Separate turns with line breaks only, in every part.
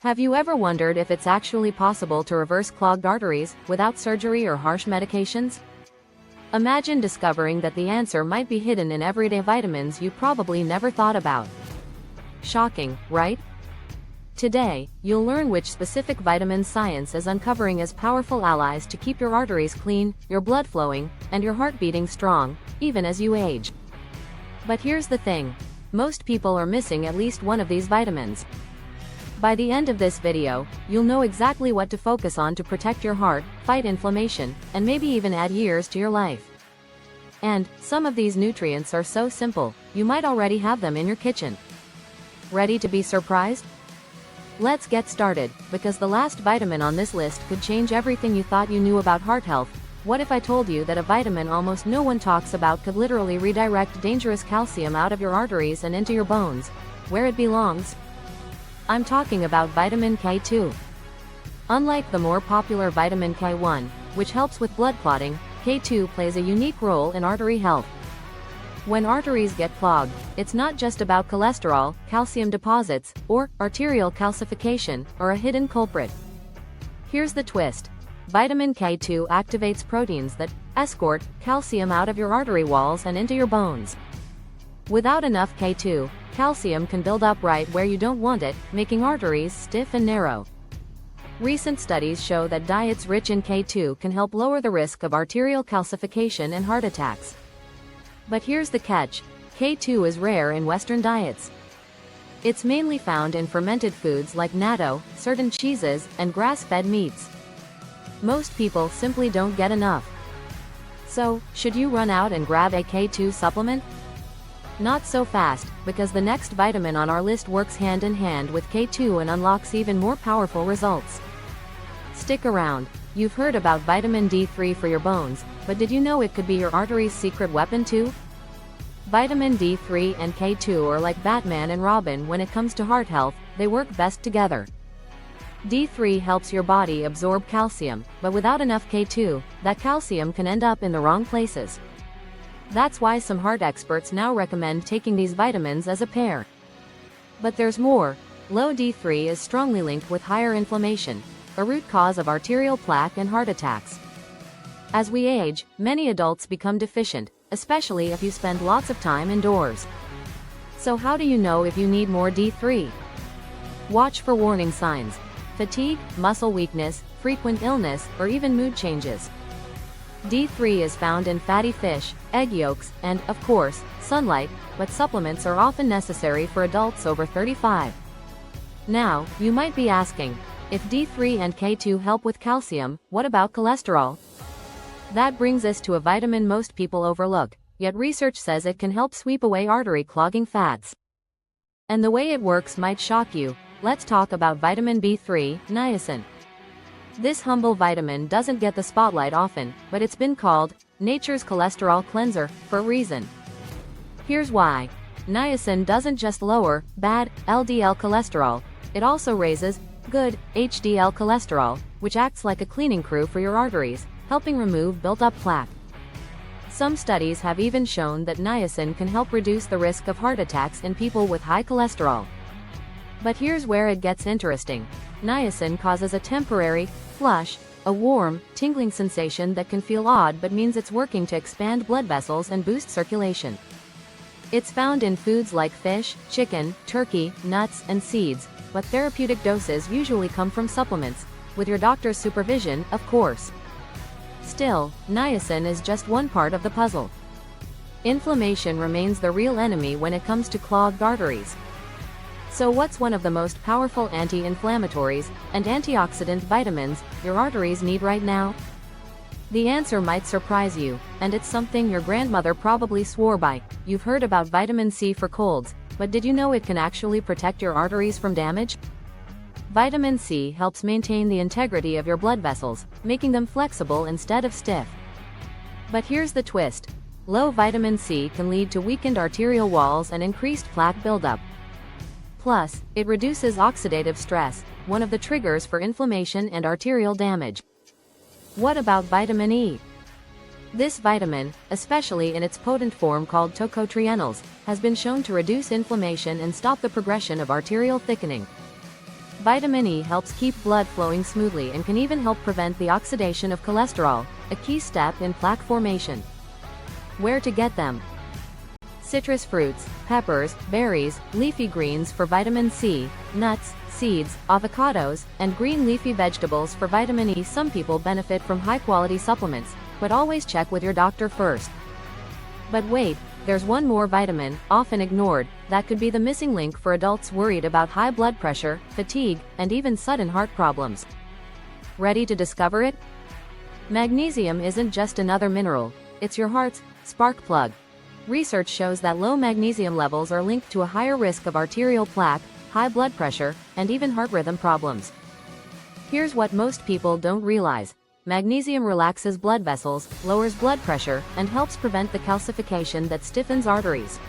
Have you ever wondered if it's actually possible to reverse clogged arteries without surgery or harsh medications? Imagine discovering that the answer might be hidden in everyday vitamins you probably never thought about. Shocking, right? Today, you'll learn which specific vitamins science is uncovering as powerful allies to keep your arteries clean, your blood flowing, and your heart beating strong, even as you age. But here's the thing. Most people are missing at least one of these vitamins. By the end of this video, you'll know exactly what to focus on to protect your heart, fight inflammation, and maybe even add years to your life. And some of these nutrients are so simple, you might already have them in your kitchen. Ready to be surprised? Let's get started, because the last vitamin on this list could change everything you thought you knew about heart health. What if I told you that a vitamin almost no one talks about could literally redirect dangerous calcium out of your arteries and into your bones, where it belongs? I'm talking about vitamin K2. Unlike the more popular vitamin K1, which helps with blood clotting, K2 plays a unique role in artery health. When arteries get clogged, it's not just about cholesterol, calcium deposits, or arterial calcification, or a hidden culprit. Here's the twist. Vitamin K2 activates proteins that escort calcium out of your artery walls and into your bones. Without enough K2, calcium can build up right where you don't want it, making arteries stiff and narrow. Recent studies show that diets rich in K2 can help lower the risk of arterial calcification and heart attacks. But here's the catch. K2 is rare in Western diets. It's mainly found in fermented foods like natto, certain cheeses, and grass-fed meats. Most people simply don't get enough. So, should you run out and grab a K2 supplement? Not so fast, because the next vitamin on our list works hand in hand with K2 and unlocks even more powerful results. Stick around. You've heard about vitamin D3 for your bones, but did you know it could be your artery's secret weapon too? Vitamin D3 and K2 are like Batman and Robin when it comes to heart health, they work best together. D3 helps your body absorb calcium, but without enough K2, that calcium can end up in the wrong places. That's why some heart experts now recommend taking these vitamins as a pair. But there's more. Low D3 is strongly linked with higher inflammation, a root cause of arterial plaque and heart attacks. As we age, many adults become deficient, especially if you spend lots of time indoors. So how do you know if you need more D3? Watch for warning signs: fatigue, muscle weakness, frequent illness, or even mood changes. D3 is found in fatty fish, egg yolks, and, of course, sunlight, but supplements are often necessary for adults over 35. Now, you might be asking, if D3 and K2 help with calcium, what about cholesterol? That brings us to a vitamin most people overlook, yet research says it can help sweep away artery clogging fats. And the way it works might shock you. Let's talk about vitamin B3, niacin. This humble vitamin doesn't get the spotlight often, but it's been called nature's cholesterol cleanser for a reason. Here's why. Niacin doesn't just lower bad LDL cholesterol, it also raises good HDL cholesterol, which acts like a cleaning crew for your arteries, helping remove built-up plaque. Some studies have even shown that niacin can help reduce the risk of heart attacks in people with high cholesterol. But here's where it gets interesting. Niacin causes a temporary flush, a warm, tingling sensation that can feel odd but means it's working to expand blood vessels and boost circulation. It's found in foods like fish, chicken, turkey, nuts, and seeds, but therapeutic doses usually come from supplements, with your doctor's supervision, of course. Still, niacin is just one part of the puzzle. Inflammation remains the real enemy when it comes to clogged arteries. So what's one of the most powerful anti-inflammatories and antioxidant vitamins your arteries need right now? The answer might surprise you, and it's something your grandmother probably swore by. You've heard about vitamin C for colds, but did you know it can actually protect your arteries from damage? Vitamin C helps maintain the integrity of your blood vessels, making them flexible instead of stiff. But here's the twist. Low vitamin C can lead to weakened arterial walls and increased plaque buildup. Plus, it reduces oxidative stress, one of the triggers for inflammation and arterial damage. What about vitamin E? This vitamin, especially in its potent form called tocotrienols, has been shown to reduce inflammation and stop the progression of arterial thickening. Vitamin E helps keep blood flowing smoothly and can even help prevent the oxidation of cholesterol, a key step in plaque formation. Where to get them? Citrus fruits, peppers, berries, leafy greens for vitamin C, nuts, seeds, avocados, and green leafy vegetables for vitamin E. Some people benefit from high-quality supplements, but always check with your doctor first. But wait, there's one more vitamin, often ignored, that could be the missing link for adults worried about high blood pressure, fatigue, and even sudden heart problems. Ready to discover it? Magnesium isn't just another mineral, it's your heart's spark plug. Research shows that low magnesium levels are linked to a higher risk of arterial plaque, high blood pressure, and even heart rhythm problems. Here's what most people don't realize. Magnesium relaxes blood vessels, lowers blood pressure, and helps prevent the calcification that stiffens arteries.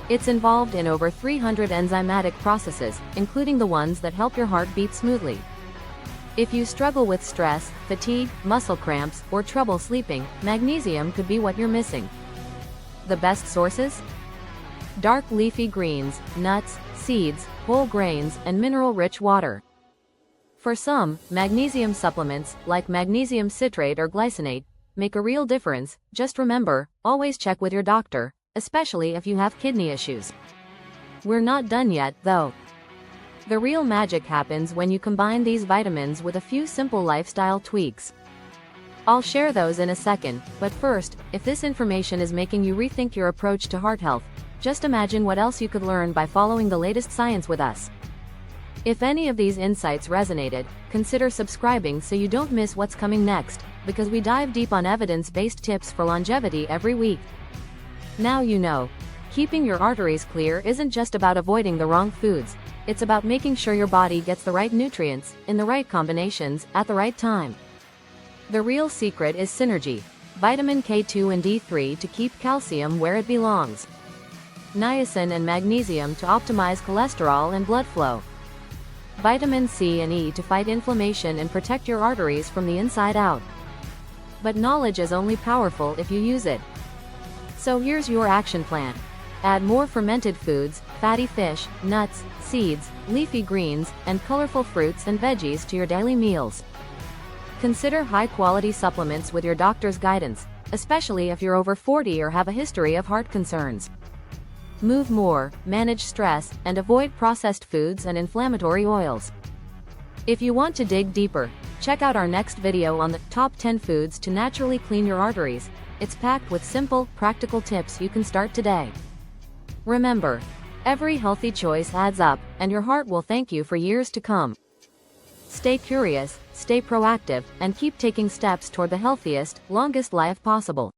It's involved in over 300 enzymatic processes, including the ones that help your heart beat smoothly. If you struggle with stress, fatigue, muscle cramps, or trouble sleeping, magnesium could be what you're missing. The best sources? Dark leafy greens, nuts, seeds, whole grains, and mineral-rich water. For some, magnesium supplements, like magnesium citrate or glycinate, make a real difference. Just remember, always check with your doctor, especially if you have kidney issues. We're not done yet, though. The real magic happens when you combine these vitamins with a few simple lifestyle tweaks. I'll share those in a second, but first, if this information is making you rethink your approach to heart health, just imagine what else you could learn by following the latest science with us. If any of these insights resonated, consider subscribing so you don't miss what's coming next, because we dive deep on evidence-based tips for longevity every week. Now you know. Keeping your arteries clear isn't just about avoiding the wrong foods, it's about making sure your body gets the right nutrients, in the right combinations, at the right time. The real secret is synergy. Vitamin K2 and D3 to keep calcium where it belongs. Niacin and magnesium to optimize cholesterol and blood flow. Vitamin C and E to fight inflammation and protect your arteries from the inside out. But knowledge is only powerful if you use it. So here's your action plan. Add more fermented foods, fatty fish, nuts, seeds, leafy greens, and colorful fruits and veggies to your daily meals. Consider high-quality supplements with your doctor's guidance, especially if you're over 40 or have a history of heart concerns. Move more, manage stress, and avoid processed foods and inflammatory oils. If you want to dig deeper, check out our next video on the top 10 foods to naturally clean your arteries. It's packed with simple, practical tips you can start today. Remember, every healthy choice adds up, and your heart will thank you for years to come. Stay curious, stay proactive, and keep taking steps toward the healthiest, longest life possible.